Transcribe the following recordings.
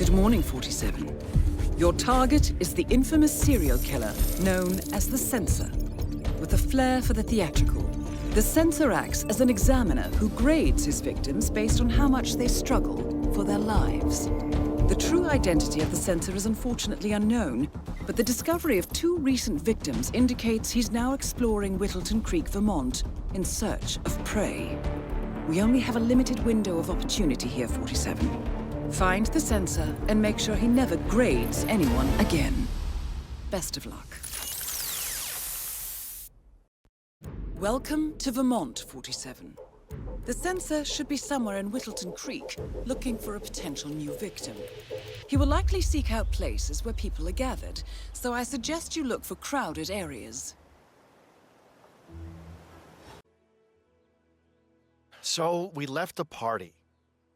Good morning, 47. Your target is the infamous serial killer known as the censor. With a flair for the theatrical, the censor acts as an examiner who grades his victims based on how much they struggle for their lives. The true identity of the censor is unfortunately unknown, but the discovery of 2 recent victims indicates he's now exploring Wittleton Creek, Vermont, in search of prey. We only have a limited window of opportunity here, 47. Find the censor and make sure he never grades anyone again. Best of luck. Welcome to Vermont, 47. The censor should be somewhere in Wittleton Creek, looking for a potential new victim. He will likely seek out places where people are gathered, so I suggest you look for crowded areas. So, we left a party.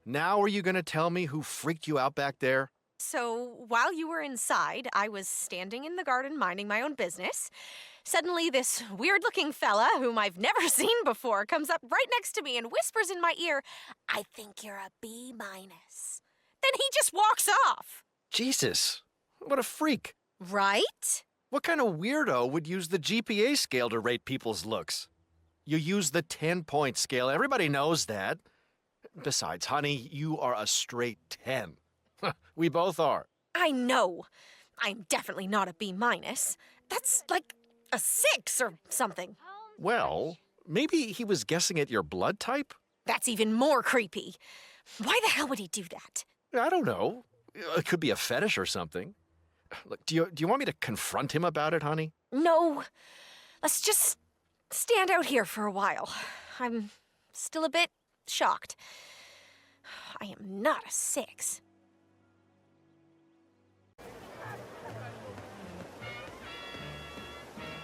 Now are you gonna tell me who freaked you out back there? So, while you were inside, I was standing in the garden minding my own business. Suddenly, this weird-looking fella, whom I've never seen before, comes up right next to me and whispers in my ear, "I think you're a B-." Then he just walks off. Jesus, what a freak. Right? What kind of weirdo would use the GPA scale to rate people's looks? You use the 10-point scale, everybody knows that. Besides, honey, you are a straight 10. We both are. I know. I'm definitely not a B-. That's like a 6 or something. Well, maybe he was guessing at your blood type? That's even more creepy. Why the hell would he do that? I don't know. It could be a fetish or something. Look, do you want me to confront him about it, honey? No. Let's just stand out here for a while. I'm still a bit shocked. I am not a 6.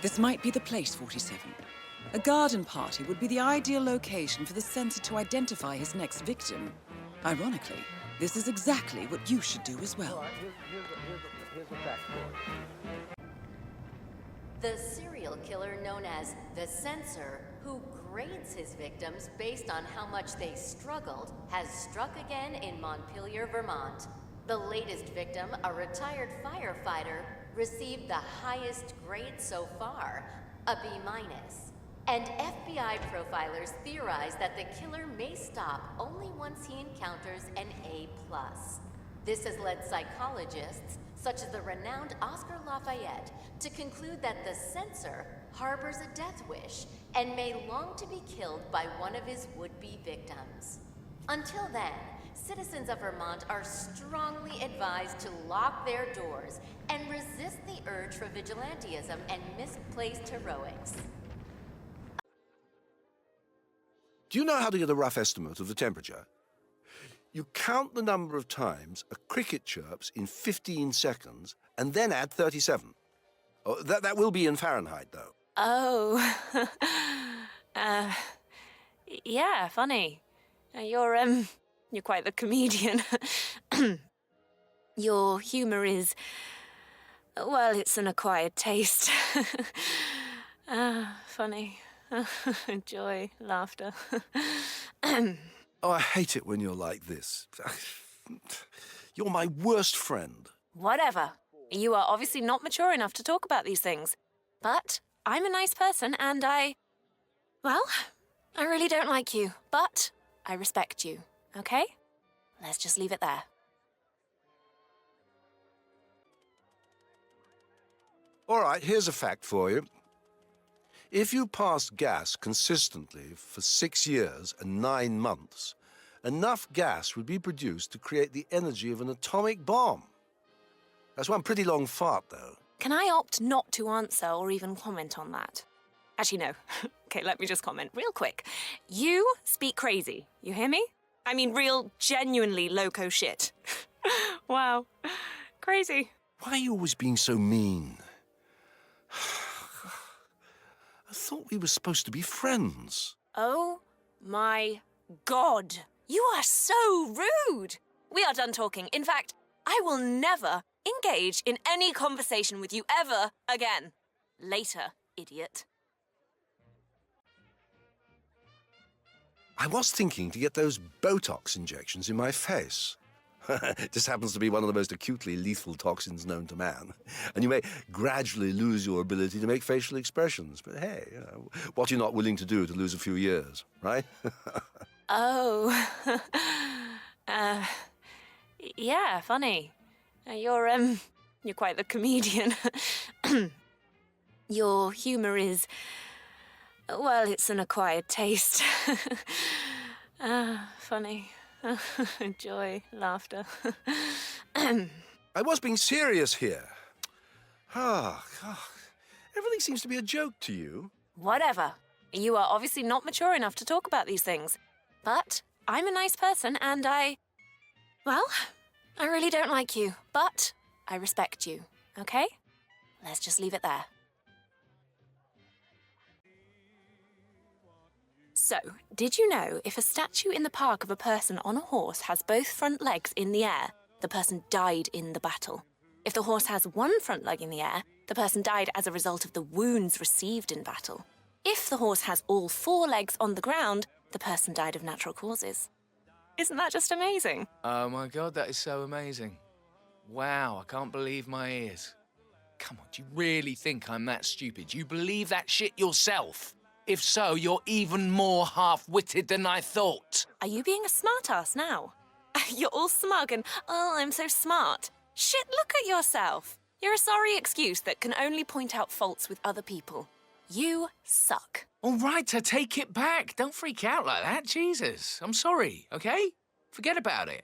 This might be the place, 47. A garden party would be the ideal location for the censor to identify his next victim. Ironically, this is exactly what you should do as well. Here's a fact for you. The serial killer known as the censor, who grades his victims based on how much they struggled, has struck again in Montpelier, Vermont. The latest victim, a retired firefighter, received the highest grade so far, a B-. And FBI profilers theorize that the killer may stop only once he encounters an A+. This has led psychologists, such as the renowned Oscar Lafayette, to conclude that the censor harbors a death wish and may long to be killed by one of his would-be victims. Until then, citizens of Vermont are strongly advised to lock their doors and resist the urge for vigilantism and misplaced heroics. Do you know how to get a rough estimate of the temperature? You count the number of times a cricket chirps in 15 seconds and then add 37. Oh, that will be in Fahrenheit, though. Oh. Yeah, funny. You're quite the comedian. Your humor is, well, it's an acquired taste. Funny. Joy, laughter. Oh, I hate it when you're like this. You're my worst friend. Whatever. You are obviously not mature enough to talk about these things. But I'm a nice person and well, I really don't like you, but I respect you, okay? Let's just leave it there. All right, here's a fact for you. If you pass gas consistently for 6 years and 9 months, enough gas would be produced to create the energy of an atomic bomb. That's one pretty long fart, though. Can I opt not to answer or even comment on that? Actually, no. Okay, let me just comment real quick. You speak crazy. You hear me? I mean, real, genuinely loco shit. Wow. Crazy. Why are you always being so mean? I thought we were supposed to be friends. Oh my God. You are so rude. We are done talking. In fact, I will never engage in any conversation with you ever again. Later, idiot. I was thinking to get those Botox injections in my face. It just happens to be one of the most acutely lethal toxins known to man. And you may gradually lose your ability to make facial expressions. But hey, what are you not willing to do to lose a few years, right? Oh. Yeah, funny. You're quite the comedian. Your humour is... well, it's an acquired taste. Funny. Joy, laughter. I was being serious here. God. Everything seems to be a joke to you. Whatever. You are obviously not mature enough to talk about these things. But I'm a nice person and well, I really don't like you, but I respect you, okay? Let's just leave it there. So, did you know if a statue in the park of a person on a horse has both front legs in the air, the person died in the battle? If the horse has one front leg in the air, the person died as a result of the wounds received in battle. If the horse has all four legs on the ground, the person died of natural causes. Isn't that just amazing? Oh my God, that is so amazing. Wow, I can't believe my ears. Come on, do you really think I'm that stupid? You believe that shit yourself? If so, you're even more half-witted than I thought. Are you being a smartass now? You're all smug and, oh, I'm so smart. Shit, look at yourself. You're a sorry excuse that can only point out faults with other people. You suck. All right, I take it back. Don't freak out like that, Jesus. I'm sorry, okay? Forget about it.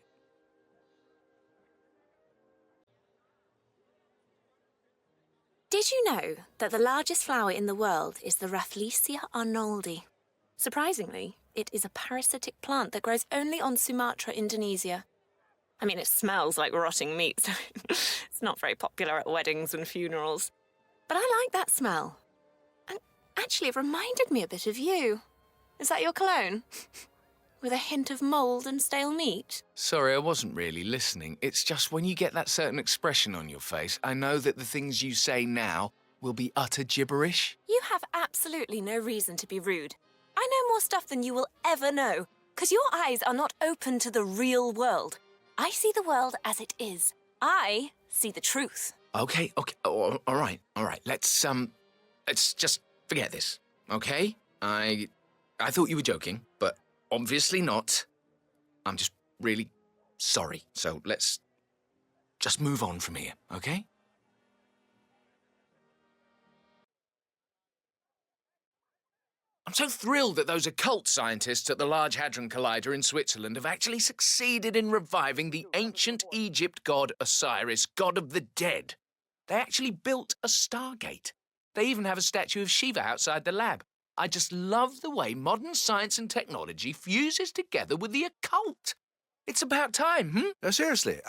Did you know that the largest flower in the world is the Rafflesia arnoldi? Surprisingly, it is a parasitic plant that grows only on Sumatra, Indonesia. I mean, it smells like rotting meat, so it's not very popular at weddings and funerals. But I like that smell. And actually, it reminded me a bit of you. Is that your cologne? With a hint of mould and stale meat? Sorry, I wasn't really listening. It's just when you get that certain expression on your face, I know that the things you say now will be utter gibberish. You have absolutely no reason to be rude. I know more stuff than you will ever know, because your eyes are not open to the real world. I see the world as it is. I see the truth. Okay. All right. Let's just forget this, okay? I thought you were joking, but obviously not. I'm just really sorry. So let's just move on from here, okay? I'm so thrilled that those occult scientists at the Large Hadron Collider in Switzerland have actually succeeded in reviving the ancient Egypt god Osiris, god of the dead. They actually built a Stargate. They even have a statue of Shiva outside the lab. I just love the way modern science and technology fuses together with the occult. It's about time, No, seriously,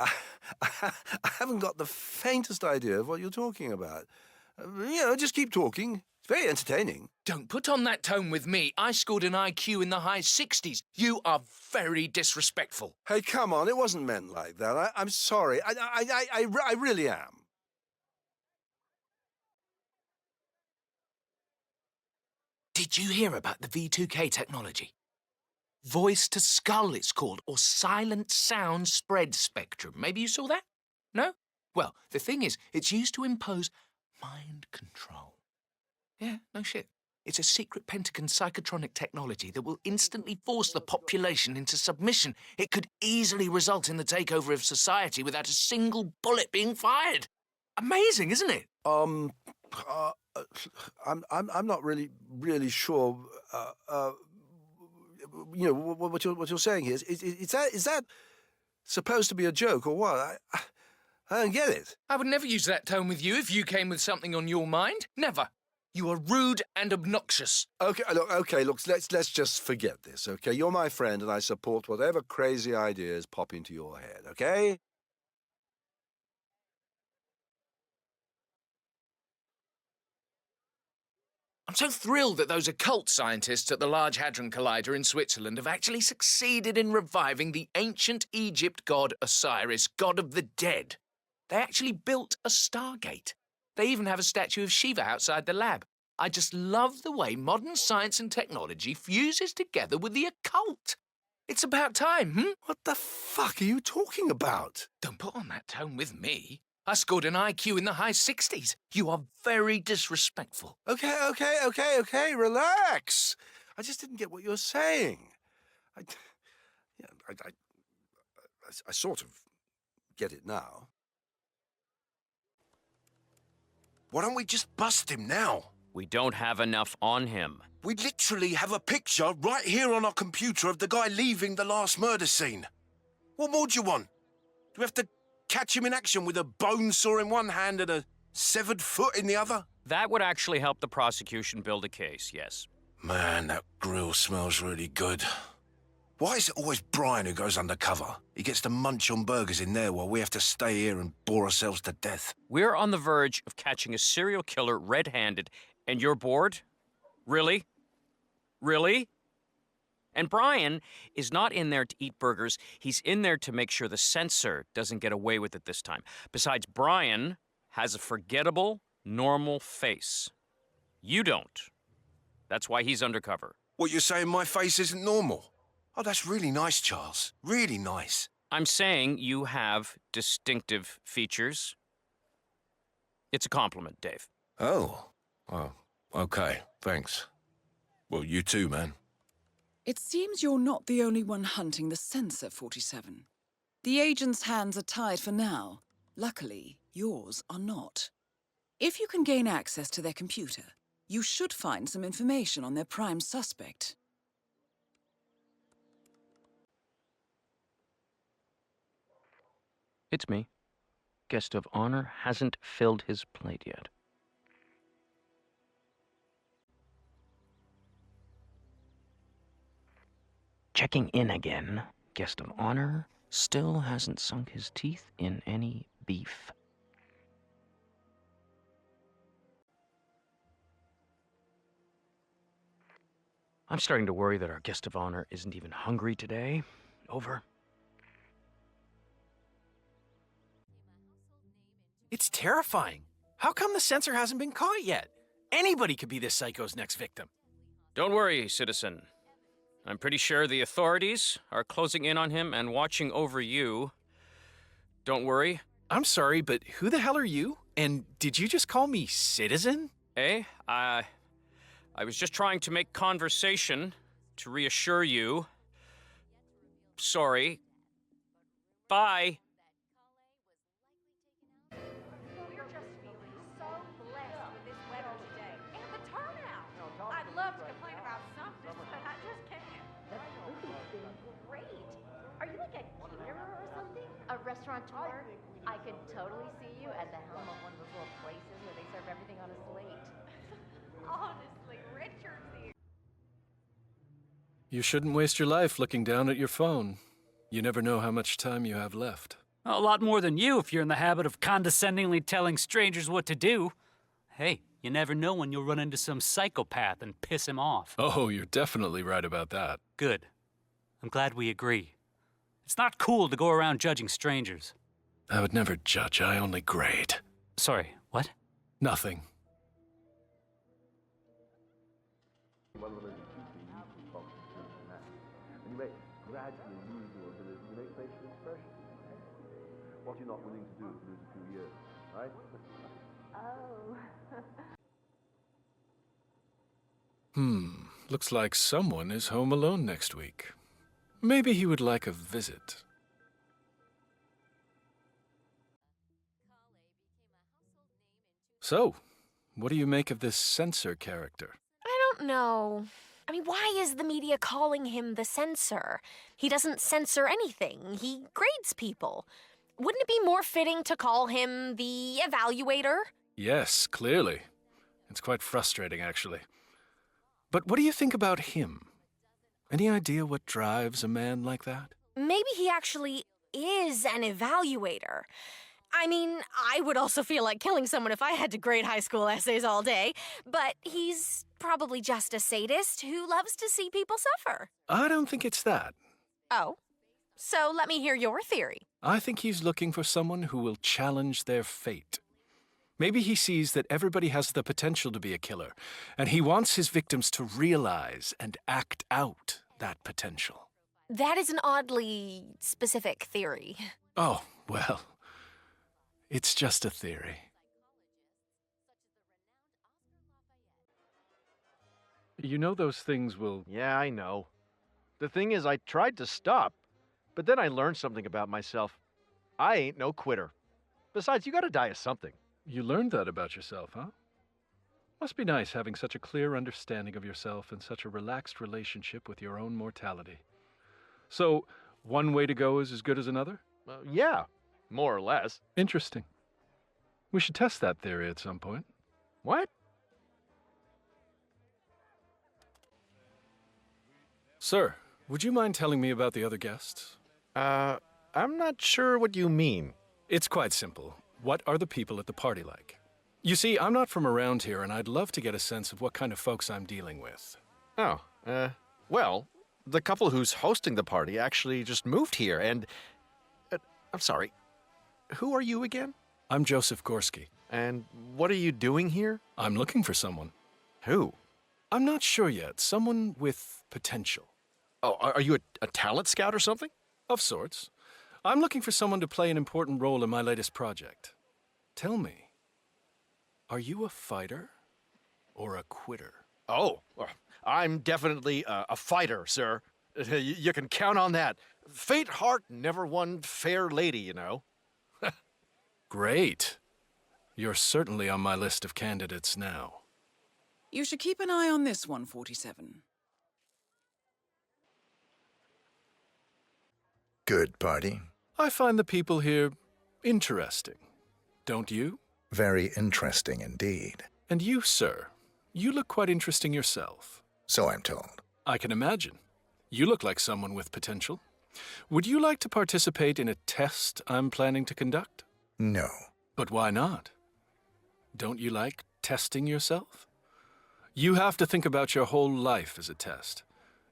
I haven't got the faintest idea of what you're talking about. Just keep talking. It's very entertaining. Don't put on that tone with me. I scored an IQ in the high 60s. You are very disrespectful. Hey, come on, it wasn't meant like that. I'm sorry. I really am. Did you hear about the V2K technology? Voice to skull, it's called, or silent sound spread spectrum. Maybe you saw that? No? Well, the thing is, it's used to impose mind control. Yeah, no shit. It's a secret Pentagon psychotronic technology that will instantly force the population into submission. It could easily result in the takeover of society without a single bullet being fired. Amazing, isn't it? I'm not really sure. What you're saying here is that supposed to be a joke or what? I don't get it. I would never use that tone with you if you came with something on your mind. Never. You are rude and obnoxious. Okay, look, let's just forget this, okay? You're my friend and I support whatever crazy ideas pop into your head, okay? I'm so thrilled that those occult scientists at the Large Hadron Collider in Switzerland have actually succeeded in reviving the ancient Egypt god Osiris, god of the dead. They actually built a Stargate. They even have a statue of Shiva outside the lab. I just love the way modern science and technology fuses together with the occult. It's about time, hmm? What the fuck are you talking about? Don't put on that tone with me. I scored an IQ in the high 60s. You are very disrespectful. Okay, relax. I just didn't get what you're saying. I sort of get it now. Why don't we just bust him now? We don't have enough on him. We literally have a picture right here on our computer of the guy leaving the last murder scene. What more do you want? Do we have to catch him in action with a bone saw in one hand and a severed foot in the other? That would actually help the prosecution build a case, yes. Man, that grill smells really good. Why is it always Brian who goes undercover? He gets to munch on burgers in there while we have to stay here and bore ourselves to death. We're on the verge of catching a serial killer red-handed, and you're bored? Really? Really? And Brian is not in there to eat burgers. He's in there to make sure the censor doesn't get away with it this time. Besides, Brian has a forgettable, normal face. You don't. That's why he's undercover. What, you're saying my face isn't normal? Oh, that's really nice, Charles. Really nice. I'm saying you have distinctive features. It's a compliment, Dave. Oh. Well, okay, thanks. Well, you too, man. It seems you're not the only one hunting the censor, 47. The agent's hands are tied for now. Luckily, yours are not. If you can gain access to their computer, you should find some information on their prime suspect. It's me. Guest of honor hasn't filled his plate yet. Checking in again. Guest of honor still hasn't sunk his teeth in any beef. I'm starting to worry that our guest of honor isn't even hungry today. Over. It's terrifying. How come the censor hasn't been caught yet? Anybody could be this psycho's next victim. Don't worry, citizen. I'm pretty sure the authorities are closing in on him and watching over you. Don't worry. I'm sorry, but who the hell are you? And did you just call me citizen? I was just trying to make conversation to reassure you. Sorry. Bye. We're just feeling so blessed with this weather today. And the turnout. I'd love to complain about something, but I just can't. The food has been great. Are you like a caterer or something? A restaurateur? I could totally see you at the helm of one of those little places where they serve everything on a slate. Honestly, Richard's here. You shouldn't waste your life looking down at your phone. You never know how much time you have left. A lot more than you if you're in the habit of condescendingly telling strangers what to do. Hey, you never know when you'll run into some psychopath and piss him off. Oh, you're definitely right about that. Good. I'm glad we agree. It's not cool to go around judging strangers. I would never judge, I only grade. Sorry, what? Nothing. You may gradually lose your ability to make facial expressions. What you're not willing to do is lose a few years, right? Looks like someone is home alone next week. Maybe he would like a visit. So, what do you make of this censor character? I don't know. I mean, why is the media calling him the censor? He doesn't censor anything. He grades people. Wouldn't it be more fitting to call him the evaluator? Yes, clearly. It's quite frustrating, actually. But what do you think about him? Any idea what drives a man like that? Maybe he actually is an evaluator. I mean, I would also feel like killing someone if I had to grade high school essays all day, but he's probably just a sadist who loves to see people suffer. I don't think it's that. Oh, so let me hear your theory. I think he's looking for someone who will challenge their fate. Maybe he sees that everybody has the potential to be a killer, and he wants his victims to realize and act out that potential. That is an oddly specific theory. Oh, well, it's just a theory. You know those things will... Yeah, I know. The thing is, I tried to stop, but then I learned something about myself. I ain't no quitter. Besides, you gotta die of something. You learned that about yourself, huh? Must be nice having such a clear understanding of yourself and such a relaxed relationship with your own mortality. So, one way to go is as good as another? Yeah, more or less. Interesting. We should test that theory at some point. What? Sir, would you mind telling me about the other guests? I'm not sure what you mean. It's quite simple. What are the people at the party like? You see, I'm not from around here, and I'd love to get a sense of what kind of folks I'm dealing with. Oh, well, the couple who's hosting the party actually just moved here, and... I'm sorry, who are you again? I'm Joseph Gorski. And what are you doing here? I'm looking for someone. Who? I'm not sure yet. Someone with potential. Oh, are you a talent scout or something? Of sorts. I'm looking for someone to play an important role in my latest project. Tell me, are you a fighter or a quitter? Oh, well, I'm definitely a fighter, sir. You can count on that. Faint heart never won fair lady, you know. Great. You're certainly on my list of candidates now. You should keep an eye on this one, 47. Good party. I find the people here interesting. Don't you? Very interesting indeed. And you, sir, you look quite interesting yourself. So I'm told. I can imagine. You look like someone with potential. Would you like to participate in a test I'm planning to conduct? No. But why not? Don't you like testing yourself? You have to think about your whole life as a test.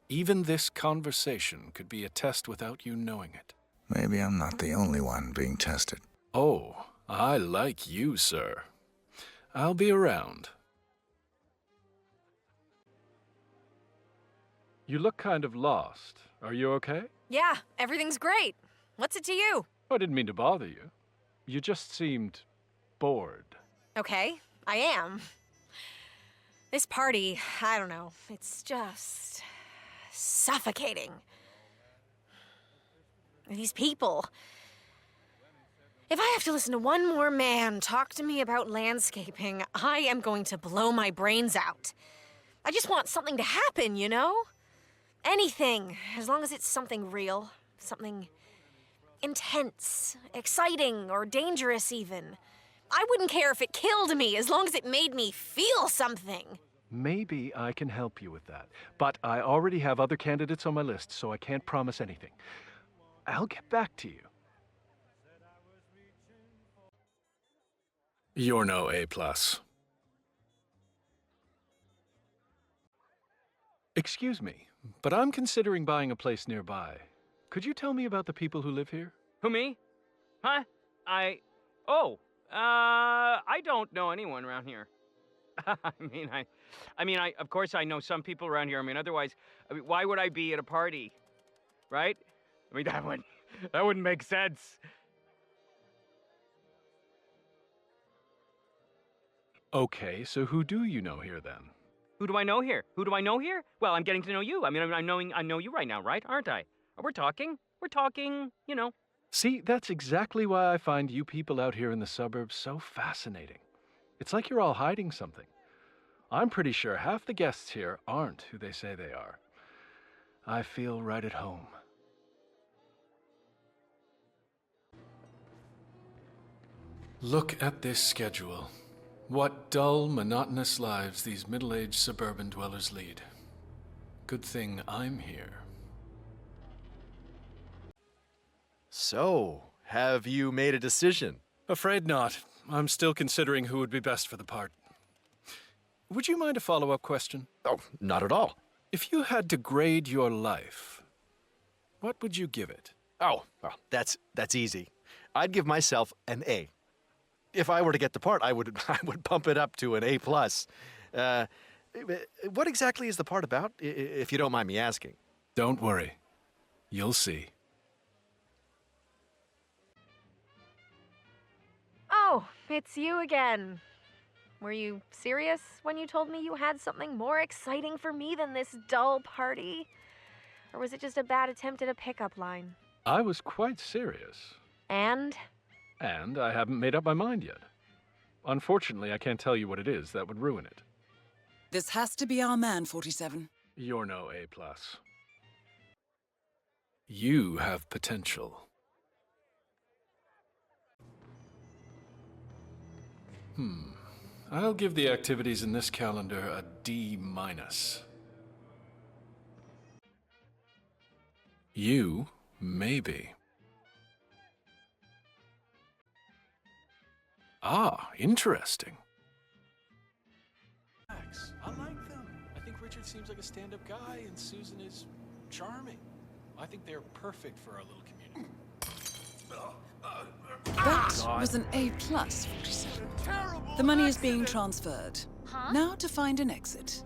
Even this conversation could be a test without you knowing it. Maybe I'm not the only one being tested. Oh, I like you, sir. I'll be around. You look kind of lost. Are you okay? Yeah, everything's great. What's it to you? I didn't mean to bother you. You just seemed bored. Okay, I am. This party, I don't know, it's just suffocating. These people. If I have to listen to one more man talk to me about landscaping, I am going to blow my brains out. I just want something to happen, you know? Anything, as long as it's something real, something intense, exciting, or dangerous even. I wouldn't care if it killed me, as long as it made me feel something. Maybe I can help you with that. But I already have other candidates on my list, so I can't promise anything. I'll get back to you. You're no A+. Excuse me, but I'm considering buying a place nearby. Could you tell me about the people who live here? Who, me? Huh? I don't know anyone around here. Of course I know some people around here. Otherwise, why would I be at a party? Right? That wouldn't make sense. Okay, so who do you know here then? Who do I know here? Well, I'm getting to know you. I know you right now, right? Aren't I? We're talking, you know. See, that's exactly why I find you people out here in the suburbs so fascinating. It's like you're all hiding something. I'm pretty sure half the guests here aren't who they say they are. I feel right at home. Look at this schedule. What dull, monotonous lives these middle-aged suburban dwellers lead. Good thing I'm here. So, have you made a decision? Afraid not. I'm still considering who would be best for the part. Would you mind a follow-up question? Oh, not at all. If you had to grade your life, what would you give it? Oh, well, that's easy. I'd give myself an A. If I were to get the part, I would bump it up to an A+. What exactly is the part about, if you don't mind me asking? Don't worry. You'll see. Oh, it's you again. Were you serious when you told me you had something more exciting for me than this dull party? Or was it just a bad attempt at a pickup line? I was quite serious. And? And I haven't made up my mind yet. Unfortunately, I can't tell you what it is. That would ruin it. This has to be our man, 47. You're no A+. You have potential. I'll give the activities in this calendar a D-. You, maybe. Ah, interesting. I like them. I think Richard seems like a stand-up guy, and Susan is charming. I think they're perfect for our little community. That was an A+, 47. The money is being transferred. Now to find an exit.